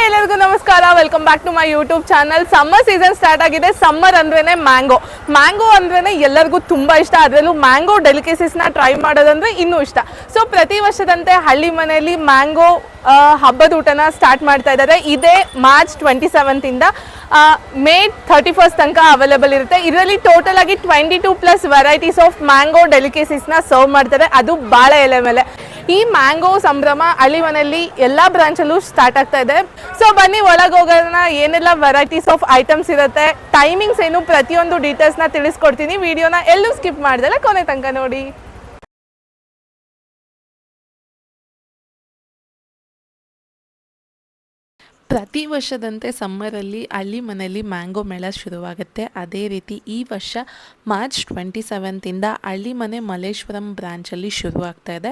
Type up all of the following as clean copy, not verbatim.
ಎಲ್ಲರಿಗೂ ನಮಸ್ಕಾರ. Welcome back to my YouTube channel. Summer season start ಆಗಿದೆ. ಸಮ್ಮರ್ ಅಂದ್ರೇನೆ ಮ್ಯಾಂಗೋ ಅಂದ್ರೇನೆ ಎಲ್ಲರಿಗೂ ತುಂಬಾ ಇಷ್ಟ. ಅದರಲ್ಲೂ ಮ್ಯಾಂಗೋ ಡೆಲಿಕೇಸಿಸ್ನ ಟ್ರೈ ಮಾಡೋದಂದ್ರೆ ಇನ್ನೂ ಇಷ್ಟ. ಸೊ ಪ್ರತಿ ವರ್ಷದಂತೆ ಹಳ್ಳಿ ಮನೆಯಲ್ಲಿ ಮ್ಯಾಂಗೋ ಹಬ್ಬದ ಊಟನ ಸ್ಟಾರ್ಟ್ ಮಾಡ್ತಾ ಇದ್ದಾರೆ. ಇದೇ ಮಾರ್ಚ್ 27 ಮೇ 31 ತನಕ ಅವೈಲೇಬಲ್ ಇರುತ್ತೆ. ಇದರಲ್ಲಿ ಟೋಟಲ್ ಆಗಿ 22+ ವೆರೈಟೀಸ್ ಆಫ್ ಮ್ಯಾಂಗೋ ಡೆಲಿಕೇಸಿಸ್ನ ಸರ್ವ್ ಮಾಡ್ತಾರೆ, ಅದು ಬಾಳೆ ಎಲೆ ಮೇಲೆ. ಈ ಮ್ಯಾಂಗೋ ಸಂಭ್ರಮ ಹಳ್ಳಿ ಮನೆಯಲ್ಲಿ ಎಲ್ಲ ಬ್ರಾಂಚಲ್ಲೂ ಸ್ಟಾರ್ಟ್ ಆಗ್ತಾ ಇದೆ. ಸೊ ಬನ್ನಿ ಒಳಗೆ ಹೋಗೋಣ, ಏನೆಲ್ಲ ವೆರೈಟೀಸ್ ಆಫ್ ಐಟಮ್ಸ್ ಇರುತ್ತೆ, ಟೈಮಿಂಗ್ಸ್ ಏನು, ಪ್ರತಿಯೊಂದು ಡೀಟೇಲ್ಸ್ನ ತಿಳಿಸ್ಕೊಡ್ತೀನಿ. ವಿಡಿಯೋನ ಎಲ್ಲೂ ಸ್ಕಿಪ್ ಮಾಡ್ದಲ್ಲ ಕೊನೆ ತನಕ ನೋಡಿ. ಪ್ರತಿ ವರ್ಷದಂತೆ ಸಮ್ಮರಲ್ಲಿ ಹಳ್ಳಿ ಮನೆಯಲ್ಲಿ ಮ್ಯಾಂಗೋ ಮೇಳ ಶುರುವಾಗುತ್ತೆ. ಅದೇ ರೀತಿ ಈ ವರ್ಷ ಮಾರ್ಚ್ 27 ಹಳ್ಳಿ ಮನೆ ಮಲ್ಲೇಶ್ವರಂ ಬ್ರಾಂಚಲ್ಲಿ ಶುರುವಾಗ್ತಾ ಇದೆ.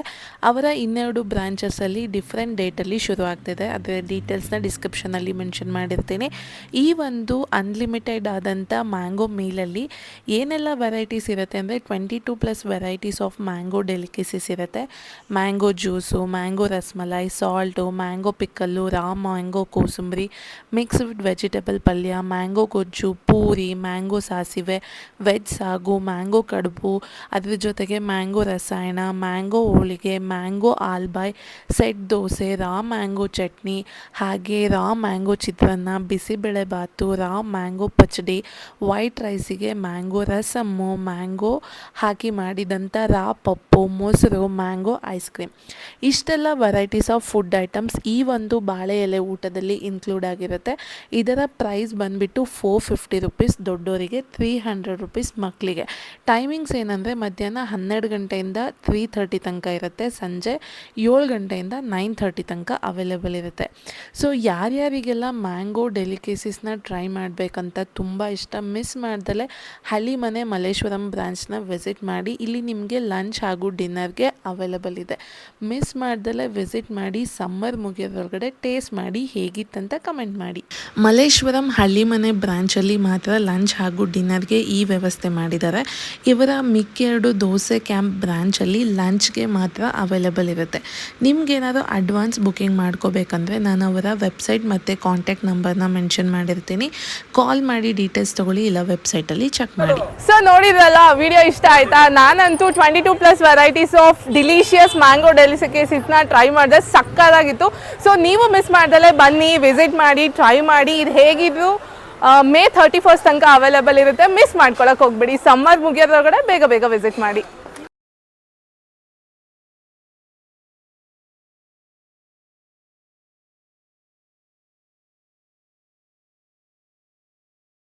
ಅವರ 12 ಬ್ರಾಂಚಸಲ್ಲಿ ಡಿಫ್ರೆಂಟ್ ಡೇಟಲ್ಲಿ ಶುರುವಾಗ್ತಿದೆ. ಅದರ ಡೀಟೇಲ್ಸ್ನ ಡಿಸ್ಕ್ರಿಪ್ಷನಲ್ಲಿ ಮೆನ್ಷನ್ ಮಾಡಿರ್ತೀನಿ. ಈ ಒಂದು ಅನ್ಲಿಮಿಟೆಡ್ ಆದಂಥ ಮ್ಯಾಂಗೋ ಮೀಲಲ್ಲಿ ಏನೆಲ್ಲ ವೆರೈಟೀಸ್ ಇರುತ್ತೆ ಅಂದರೆ 22+ ವೆರೈಟೀಸ್ ಆಫ್ ಮ್ಯಾಂಗೋ ಡೆಲಿಕೇಸಿಸ್ ಇರುತ್ತೆ. Mango juice, mango rasmalai, salt, mango pickle, raw mango ಕೋಸಂಬರಿ, ಮಿಕ್ಸ್ಡ್ ವೆಜಿಟೇಬಲ್ ಪಲ್ಯ, ಮ್ಯಾಂಗೋ ಗೊಜ್ಜು, ಪೂರಿ, ಮ್ಯಾಂಗೋ ಸಾಸಿವೆ, ವೆಜ್ ಸಾಗು, ಮ್ಯಾಂಗೋ ಕಡುಬು, ಅದ್ರ ಜೊತೆಗೆ ಮ್ಯಾಂಗೋ ರಸಾಯನ, ಮ್ಯಾಂಗೋ ಹೋಳಿಗೆ, ಮ್ಯಾಂಗೋ ಆಲ್ಬಾಯ್, set dosa, raw mango chutney, ಹಾಗೆ ರಾ ಮ್ಯಾಂಗೋ ಚಿತ್ರಾನ್ನ, ಬಿಸಿಬೇಳೆ ಬಾತು, ರಾ ಮ್ಯಾಂಗೋ ಪಚಡಿ, ವೈಟ್ ರೈಸಿಗೆ ಮ್ಯಾಂಗೋ ರಸಮ್ಮು, ಮ್ಯಾಂಗೋ ಹಾಕಿ ಮಾಡಿದಂಥ ರಾ ಪಪ್ಪು, ಮೊಸರು, ಮ್ಯಾಂಗೋ ಐಸ್ ಕ್ರೀಮ್. ಇಷ್ಟೆಲ್ಲ ವೆರೈಟೀಸ್ ಆಫ್ ಫುಡ್ ಐಟಮ್ಸ್ ಈ ಒಂದು ಬಾಳೆ ಎಲೆ ಊಟದಲ್ಲಿ ಇನ್ಕ್ಲೂಡ್ ಆಗಿರುತ್ತೆ. ಇದರ ಪ್ರೈಸ್ ಬಂದುಬಿಟ್ಟು 450 ರುಪೀಸ್ ದೊಡ್ಡವರಿಗೆ, 300 ರುಪೀಸ್ ಮಕ್ಕಳಿಗೆ. ಟೈಮಿಂಗ್ಸ್ ಏನಂದರೆ ಮಧ್ಯಾಹ್ನ 12 ಗಂಟೆಯಿಂದ 3:30 ತನಕ ಇರುತ್ತೆ, ಸಂಜೆ 7 ಗಂಟೆಯಿಂದ 9:30 ತನಕ ಅವೈಲೇಬಲ್ ಇರುತ್ತೆ. ಸೊ ಯಾರ್ಯಾರಿಗೆಲ್ಲ ಮ್ಯಾಂಗೋ ಡೆಲಿಕೇಸಿಸ್ನ ಟ್ರೈ ಮಾಡಬೇಕಂತ ತುಂಬ ಇಷ್ಟ, ಮಿಸ್ ಮಾಡ್ದಲೇ ಹಳ್ಳಿ ಮನೆ ಮಲ್ಲೇಶ್ವರಂ ಬ್ರಾಂಚ್ನ ವಿಸಿಟ್ ಮಾಡಿ. ಇಲ್ಲಿ ನಿಮಗೆ ಲಂಚ್ ಹಾಗೂ ಡಿನ್ನರ್ಗೆ ಅವೈಲೇಬಲ್ ಇದೆ. ಮಿಸ್ ಮಾಡ್ದಲೇ ವಿಸಿಟ್ ಮಾಡಿ, ಸಮ್ಮರ್ ಮುಗಿಯೋದ್ರೊಳಗಡೆ ಟೇಸ್ಟ್ ಮಾಡಿ ಹೇಗಿತ್ತಂತ ಕಮೆಂಟ್ ಮಾಡಿ. ಮಲ್ಲೇಶ್ವರಂ ಹಳ್ಳಿ ಮನೆ ಬ್ರಾಂಚಲ್ಲಿ ಮಾತ್ರ ಲಂಚ್ ಹಾಗೂ ಡಿನ್ನರ್ಗೆ ಈ ವ್ಯವಸ್ಥೆ ಮಾಡಿದ್ದಾರೆ. ಇವರ ಮಿಕ್ಕೆರಡು ದೋಸೆ ಕ್ಯಾಂಪ್ ಬ್ರಾಂಚಲ್ಲಿ ಲಂಚ್ಗೆ ಮಾತ್ರ ಅವೈಲೇಬಲ್ ಇರುತ್ತೆ. ನಿಮ್ಗೇನಾದರೂ ಅಡ್ವಾನ್ಸ್ ಬುಕಿಂಗ್ ಮಾಡ್ಕೋಬೇಕಂದ್ರೆ ನಾನು ಅವರ ವೆಬ್ಸೈಟ್ ಮತ್ತು ಕಾಂಟ್ಯಾಕ್ಟ್ ನಂಬರ್ನ ಮೆನ್ಷನ್ ಮಾಡಿರ್ತೀನಿ. ಕಾಲ್ ಮಾಡಿ ಡೀಟೇಲ್ಸ್ ತೊಗೊಳ್ಳಿ, ಇಲ್ಲ ವೆಬ್ಸೈಟಲ್ಲಿ ಚೆಕ್ ಮಾಡಿ. ಸೊ ನೋಡಿದ್ರಲ್ಲ, ವಿಡಿಯೋ ಇಷ್ಟ ಆಯ್ತಾ? ನಾನಂತೂ 22+ ವೆರೈಟೀಸ್ ಆಫ್ ಡಿಲಿಷಿಯಸ್ ಮ್ಯಾಂಗೋ ಡೆಲಿಕೇಸಿಸ್ನ ಟ್ರೈ ಮಾಡಿದೆ, ಸಕ್ಕತ್ತಾಗಿತ್ತು. ಸೊ ನೀವು ಮಿಸ್ ಮಾಡ್ದಲೇ ಬನ್ನಿ, ವಿಸಿಟ್ ಮಾಡಿ, ಟ್ರೈ ಮಾಡಿ. ಇದು ಹೇಗಿದ್ರು ಮೇ 31 ತನಕ ಅವೈಲೇಬಲ್ ಇರುತ್ತೆ. ಮಿಸ್ ಮಾಡ್ಕೊಳಕ್ಕೆ ಹೋಗ್ಬೇಡಿ. ಸಮ್ಮರ್ ಮುಗಿಯೋದ್ರೊಳಗಡೆ ಬೇಗ ವಿಸಿಟ್ ಮಾಡಿ.